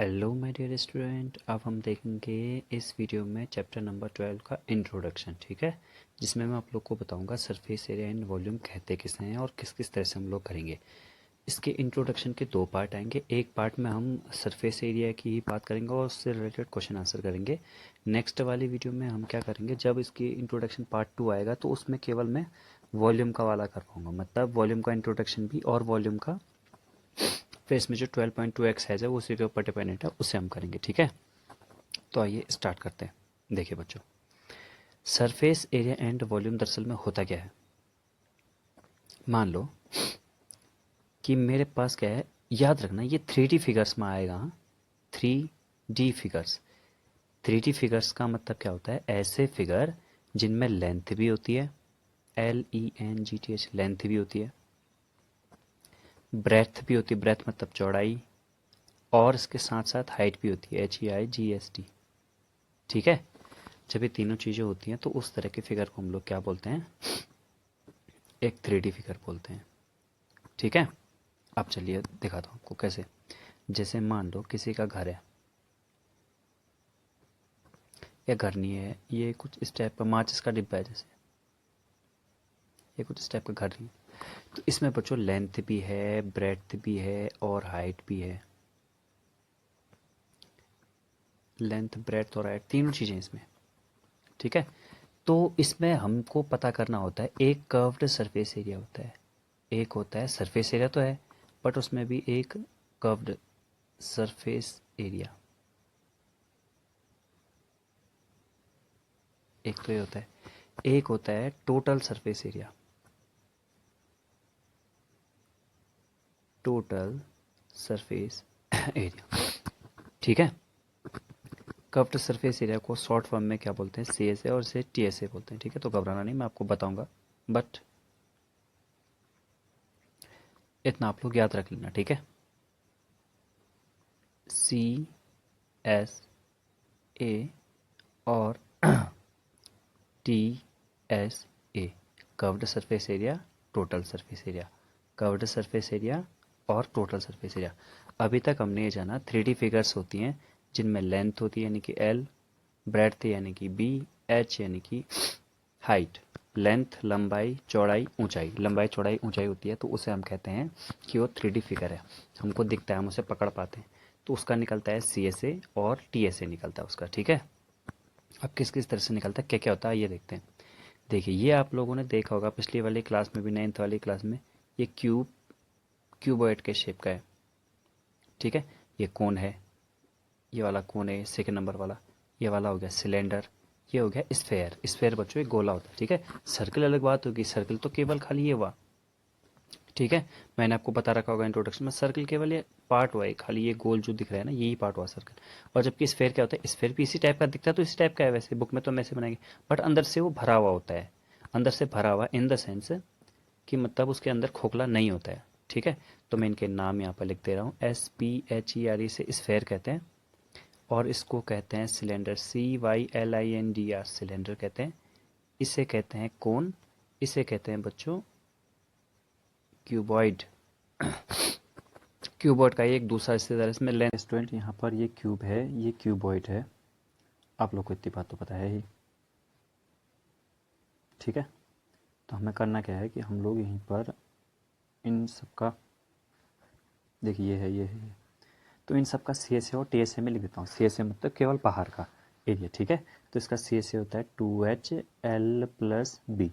Hello my dear student, अब हम देखेंगे इस वीडियो में चैप्टर नंबर 12 का इंट्रोडक्शन। ठीक है, जिसमें मैं आप लोग को बताऊंगा सरफेस एरिया एंड वॉल्यूम कहते किसे हैं और किस किस तरह से हम लोग करेंगे। इसके इंट्रोडक्शन के दो पार्ट आएंगे। एक पार्ट में हम सरफेस एरिया की ही बात करेंगे और उससे रिलेटेड क्वेश्चन आंसर करेंगे। नेक्स्ट वाली वीडियो में हम क्या करेंगे, जब इसकी इंट्रोडक्शन पार्ट 2 आएगा तो उसमें केवल मैं वॉल्यूम का वाला कर पाऊंगा, मतलब वॉल्यूम का इंट्रोडक्शन भी और वॉल्यूम का फिर इसमें जो 12.2 एक्सरसाइज है वो उसी के ऊपर डिपेंडेंट है, उससे हम करेंगे। ठीक है, तो आइए स्टार्ट करते हैं। देखिए बच्चों, सरफेस एरिया एंड वॉल्यूम दरअसल में होता क्या है। मान लो कि मेरे पास क्या है, याद रखना ये 3D फिगर्स में आएगा। 3D फिगर्स, 3D फिगर्स का मतलब क्या होता है, ऐसे फिगर जिनमें लेंथ भी होती है, LENGTH लेंथ भी होती है, ब्रेथ भी होती है, ब्रेथ मतलब चौड़ाई, और इसके साथ साथ हाइट भी होती है, HEIGST। ठीक है, जब ये तीनों चीज़ें होती हैं तो उस तरह के फिगर को हम लोग क्या बोलते हैं, एक 3D फिगर बोलते हैं। ठीक है, अब चलिए दिखाता हूँ आपको कैसे। जैसे मान लो किसी का घर है, या घर नहीं है, ये कुछ इस टाइप का माचिस का डिब्बा है, जैसे ये कुछ इस टाइप का घर नहीं है। तो इसमें बच्चों लेंथ भी है, ब्रेड्थ भी है और हाइट भी है। लेंथ, ब्रेड्थ और हाइट तीनों चीज़ें इसमें। ठीक है, तो इसमें हमको पता करना होता है, एक कर्व्ड सरफेस एरिया होता है, एक होता है सरफेस एरिया तो है, बट उसमें भी एक कर्व्ड सरफेस एरिया, एक तो ये होता है। एक होता है total surface area, total surface area. ठीक है, कर्व्ड सरफेस एरिया को शॉर्ट फॉर्म में क्या बोलते हैं, CSA और इसे TSA बोलते हैं। ठीक है, तो घबराना नहीं, मैं आपको बताऊंगा, बट इतना आप लोग याद रख लेना। ठीक है, CSA और TSA, curved surface area, total surface area, curved surface area और टोटल सरफेस एरिया। अभी तक हमने ये जाना 3D फिगर्स होती हैं जिनमें लेंथ होती है यानी कि L, ब्रेड्थ यानी कि B, H यानी कि हाइट, लेंथ लंबाई चौड़ाई ऊंचाई, लंबाई चौड़ाई ऊंचाई होती है, तो उसे हम कहते हैं कि वो 3D फिगर है, हमको दिखता है, हम उसे पकड़ पाते हैं, तो उसका निकलता है CSA और TSA निकलता है उसका। ठीक है, अब किस किस तरह से निकलता है, क्या क्या होता है, ये देखते हैं। देखिए, ये आप लोगों ने देखा होगा पिछली वाली क्लास में भी, 9th वाली क्लास में, ये क्यूबॉइड के शेप का है। ठीक है, ये कौन है, ये वाला कौन है, सेकंड नंबर वाला, ये वाला हो गया सिलेंडर, ये हो गया स्फेयर। स्फेयर बच्चों एक गोला होता है। ठीक है, सर्कल अलग बात होगी, सर्कल तो केवल खाली ये हुआ। ठीक है, मैंने आपको बता रखा होगा इंट्रोडक्शन में, सर्कल केवल ये पार्ट हुआ है, खाली ये गोल जो दिख रहा है ना, यही पार्ट हुआ सर्कल। और जबकि स्फेयर क्या होता है, स्फेयर भी इसी टाइप का दिखता है, तो इसी टाइप का है, वैसे बुक में तो हम ऐसे बनाएंगे, बट अंदर से वो भरा हुआ होता है। अंदर से भरा हुआ इन द सेंस कि मतलब उसके अंदर खोखला नहीं होता है। ठीक है, तो मैं इनके नाम यहाँ पर लिख दे रहा हूँ, SPHERE से स्फेयर कहते हैं, और इसको कहते हैं सिलेंडर, CYLINDR सिलेंडर कहते हैं। इसे कहते हैं कोन, इसे कहते हैं बच्चों क्यूबॉइड। क्यूबॉइड का एक दूसरा रिश्तेदार इसमें लेंथ। स्टूडेंट, यहाँ पर ये क्यूब है, ये क्यूबॉइड है, आप लोग को इतनी बात तो पता है ही। ठीक है, तो हमें करना क्या है कि हम लोग यहीं पर इन सबका, देखिए ये है, ये है, तो इन सबका CSA और TSA में लिख देता हूँ। CSA मतलब केवल बाहर का एरिया। ठीक है, तो इसका CSA होता है 2HL+B,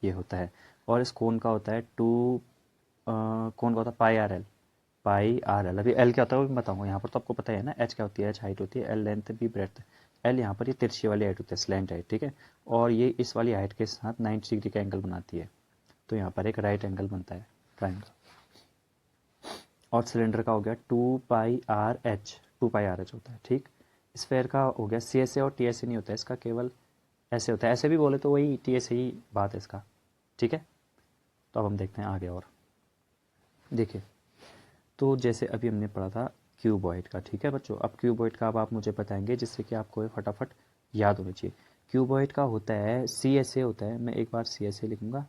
ये होता है। और इस कोन का होता है कोन का होता है πRL, πRL। अभी L क्या होता है वो भी बताऊंगा, यहाँ पर तो आपको पता है ना, H क्या होती है, H हाइट होती है, L length, B breadth. L यहाँ पर ये तिरछी वाली हाइट होती है, स्लैंट हाइट। ठीक है, और ये इस वाली हाइट के साथ 90 डिग्री का एंगल बनाती है, तो यहाँ पर एक राइट एंगल बनता है, ट्राइंगल। और सिलेंडर का हो गया 2πRH, 2πRH होता है। ठीक, स्फेयर का हो गया CSA और TSA नहीं होता है इसका, केवल ऐसे होता है, ऐसे भी बोले तो वही TSA ही बात है इसका। ठीक है, तो अब हम देखते हैं आगे। और देखिए, तो जैसे अभी हमने पढ़ा था क्यूबॉइड का। ठीक है बच्चों, अब क्यूबॉइड का अब आप मुझे बताएंगे जिससे कि आपको ये फटाफट याद होना चाहिए। क्यूबॉइड का होता है CSA होता है, मैं एक बार CSA लिखूंगा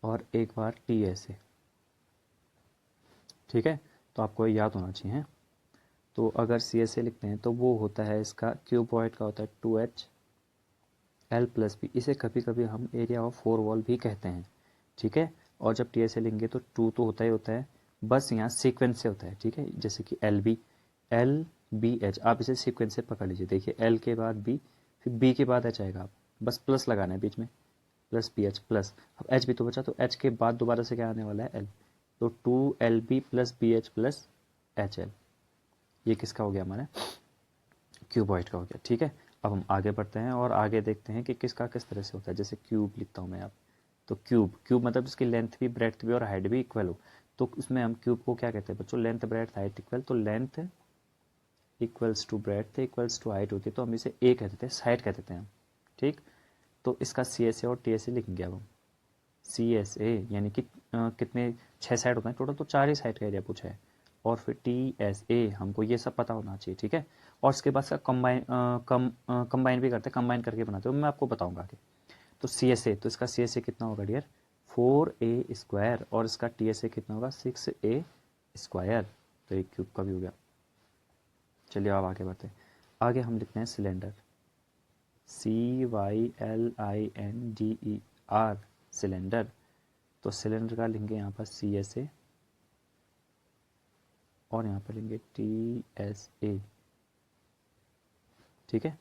और एक बार TSA। ठीक है, तो आपको ये याद होना चाहिए। तो अगर सी एस ए लिखते हैं तो वो होता है इसका क्यूबॉइड का होता है 2H L प्लस बी। इसे कभी कभी हम एरिया ऑफ 4 वॉल भी कहते हैं, ठीक है। और जब टी एस ए लेंगे तो 2 तो होता ही होता है, बस यहाँ सीक्वेंस से होता है, ठीक है। जैसे कि LB H, आप इसे सीक्वेंस से पकड़ लीजिए। देखिए L के बाद B, फिर B के बाद H आएगा, आप बस प्लस लगाना है बीच में, प्लस BH प्लस। अब H भी तो बचा, तो H के बाद दोबारा से क्या आने वाला है, L। तो 2LB plus BH plus HL, ये किसका हो गया, हमारा क्यूबॉइड का हो गया, ठीक है। अब हम आगे बढ़ते हैं और आगे देखते हैं कि किसका किस तरह से होता है। जैसे क्यूब लिखता हूँ मैं आप, तो क्यूब क्यूब मतलब इसकी लेंथ भी ब्रेड्थ भी और हाइट भी इक्वल हो। तो उसमें हम क्यूब को क्या कहते हैं बच्चों, लेंथ ब्रेड्थ हाइट इक्वल। तो length equals to breadth equals to height होती है, तो हम इसे ए कहते थे, साइड कहते थे हम, ठीक। तो इसका सी एस ए और टी एस ए लिखेंगे अब हम। सी एस ए यानी कि कितने 6 साइड होते हैं टोटल, तो 4 ही साइड का एरिया पूछा है। और फिर टी एस ए, हमको ये सब पता होना चाहिए, ठीक है। और इसके बाद इसका कंबाइन भी करते हैं, कंबाइन करके बनाते हैं, मैं आपको बताऊंगा आगे। तो सी एस ए, तो इसका सी एस ए कितना होगा डियर, 4A² और इसका टी एस ए कितना होगा, 6A²। तो एक क्यूब का भी हो गया। चलिए अब आगे बढ़ते हैं। आगे हम लिखते हैं सिलेंडर, CYLINDER, सिलेंडर। तो सिलेंडर का लेंगे यहाँ पर सी एस ए और यहाँ पर लेंगे टी एस ए, ठीक है।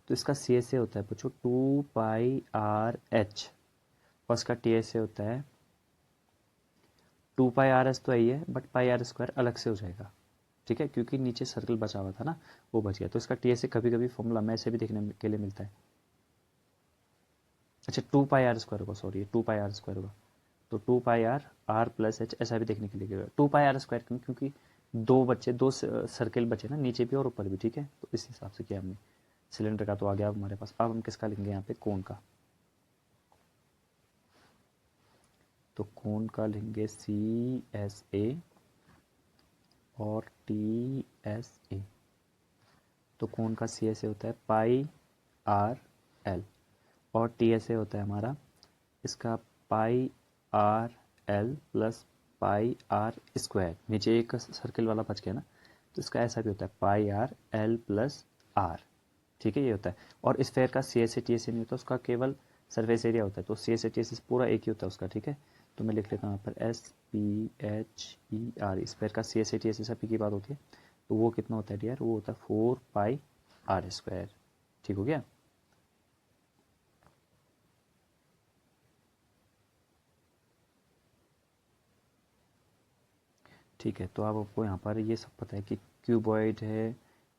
तो इसका सी एस ए होता है बच्चों 2πRH और इसका टी एस ए होता है 2πRS, तो यही है, बट πR² अलग से हो जाएगा, ठीक है, क्योंकि नीचे सर्कल बचा हुआ था ना, वो बच गया। तो इसका टी एस ए कभी कभी फॉर्मूला में ऐसे भी देखने के लिए मिलता है। अच्छा 2πR² होगा, सॉरी 2πR² होगा। तो 2πR प्लस H ऐसा भी देखने के लिए 2πR² क्यों, क्योंकि दो बच्चे, दो सर्किल बचे ना, नीचे भी और ऊपर भी, ठीक है। तो इस हिसाब से किया हमने। सिलेंडर का तो आ गया अब हमारे पास। अब हम किसका लेंगे यहाँ पे, कोन का। तो कोन का लेंगे CSA और TSA। तो कोन का CSA होता है πRL और TSA होता है हमारा इसका πRL प्लस πR²। नीचे एक सर्किल वाला बच गया ना, तो इसका ऐसा भी होता है πRL प्लस R, ठीक है, ये होता है। और स्फेयर का CSA TSA नहीं होता, उसका केवल सरफेस एरिया होता है। तो CSA TSA पूरा एक ही होता है उसका, ठीक है। तो मैं लिख लेता हूँ यहाँ पर SPHER, स्फेयर का CSA TSA सभी की बात होती है। तो वो कितना होता है डियर, वो होता है 4πR², ठीक हो गया। ठीक है, तो अब आपको यहाँ पर ये सब पता है कि क्यूबॉइड है,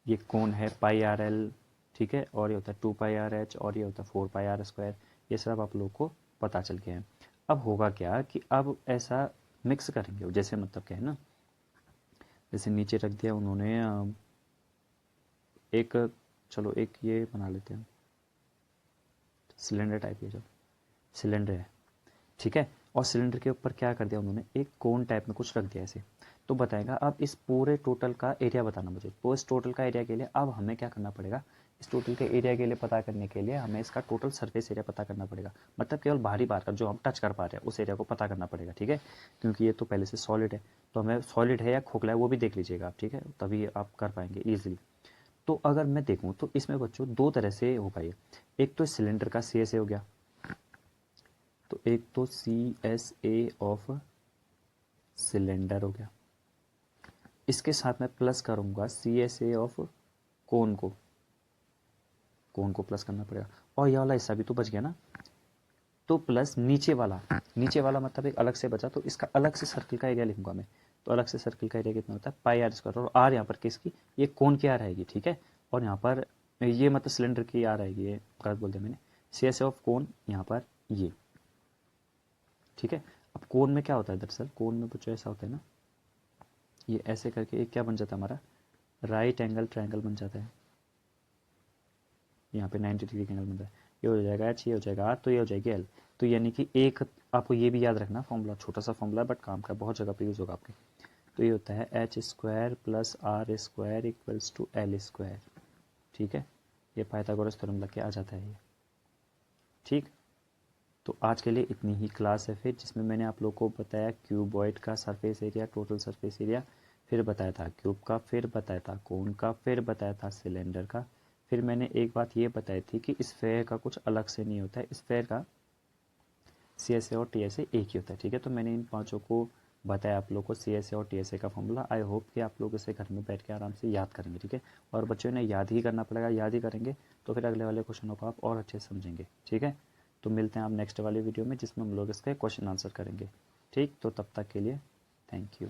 ये कोन है πRL, ठीक है, और ये होता है 2πRH और ये होता है 4πR²। ये सब आप लोग को पता चल गया है। अब होगा क्या कि अब ऐसा मिक्स करेंगे, जैसे मतलब क्या है ना, जैसे नीचे रख दिया उन्होंने एक, चलो एक ये बना लेते हैं सिलेंडर टाइप, ये जो सिलेंडर है, ठीक है। और सिलेंडर के ऊपर क्या कर दिया उन्होंने, एक कोन टाइप में कुछ रख दिया ऐसे। तो बताएगा अब इस पूरे टोटल का एरिया बताना मुझे। तो इस टोटल का एरिया के लिए अब हमें क्या करना पड़ेगा, इस टोटल के एरिया के लिए पता करने के लिए हमें इसका टोटल सरफेस एरिया पता करना पड़ेगा। मतलब केवल बाहरी बार का जो हम टच कर पा रहे हैं उस एरिया को पता करना पड़ेगा, ठीक है। क्योंकि ये तो पहले से सॉलिड है, तो हमें सॉलिड है या खोखला है वो भी देख लीजिएगा आप, ठीक है, तभी आप कर पाएंगे ईजिली। तो अगर मैं देखूँ तो इसमें बच्चों दो तरह से होगा ये। एक तो सिलेंडर का CSA हो गया, तो एक तो CSA ऑफ सिलेंडर हो गया, इसके साथ मैं प्लस करूंगा CSA ऑफ कोन को, कोन को प्लस करना पड़ेगा। और यह वाला हिस्सा भी तो बच गया ना, तो प्लस नीचे वाला, नीचे वाला मतलब एक अलग से बचा, तो इसका अलग से सर्किल का एरिया लिखूंगा मैं। तो अलग से सर्किल का एरिया कितना होता है πR², और R यहाँ पर किसकी, ये कोन की R आएगी, ठीक है। और यहाँ पर ये मतलब सिलेंडर की R आएगी, ये गलत बोल दिया मैंने, CSA ऑफ कोन यहाँ पर ये, ठीक है। अब कोन में क्या होता है, दरअसल कोन में कुछ ऐसा होता है ना, ये ऐसे करके एक क्या बन जाता है हमारा, राइट एंगल ट्रायंगल बन जाता है। यहाँ पे 90 डिग्री का एंगल बनता है। ये हो जाएगा H, ये हो जाएगा R, तो ये हो जाएगी L। तो यानी कि एक आपको ये भी याद रखना फॉर्मूला, छोटा सा फॉर्मूला बट काम का, बहुत जगह पे यूज़ होगा आपके। तो ये होता है H² plus R² equals to L², ठीक है। ये पाइथागोरस थ्योरम लग के आ जाता है ये, ठीक। तो आज के लिए इतनी ही क्लास है फिर, जिसमें मैंने आप लोग को बताया क्यूबॉइड का surface area, total surface area, फिर बताया था क्यूब का, फिर बताया था कोन का, फिर बताया था सिलेंडर का। फिर मैंने एक बात ये बताई थी कि स्फेयर का कुछ अलग से नहीं होता है, स्फेयर का सी एस ए और टी एस ए एक ही होता है। ठीक है, तो मैंने इन पांचों को बताया आप लोग को सी एस ए और टी एस ए का फॉर्मूला। आई होप कि आप लोग इसे घर में बैठ के आराम से याद करेंगे। ठीक है, और बच्चों ने याद ही करना पड़ेगा, याद ही करेंगे तो फिर अगले वाले क्वेश्चनों को आप और अच्छे से समझेंगे। ठीक है, तो मिलते हैं आप नेक्स्ट वाली वीडियो में जिसमें हम लोग इसके क्वेश्चन आंसर करेंगे। ठीक, तो तब तक के लिए थैंक यू।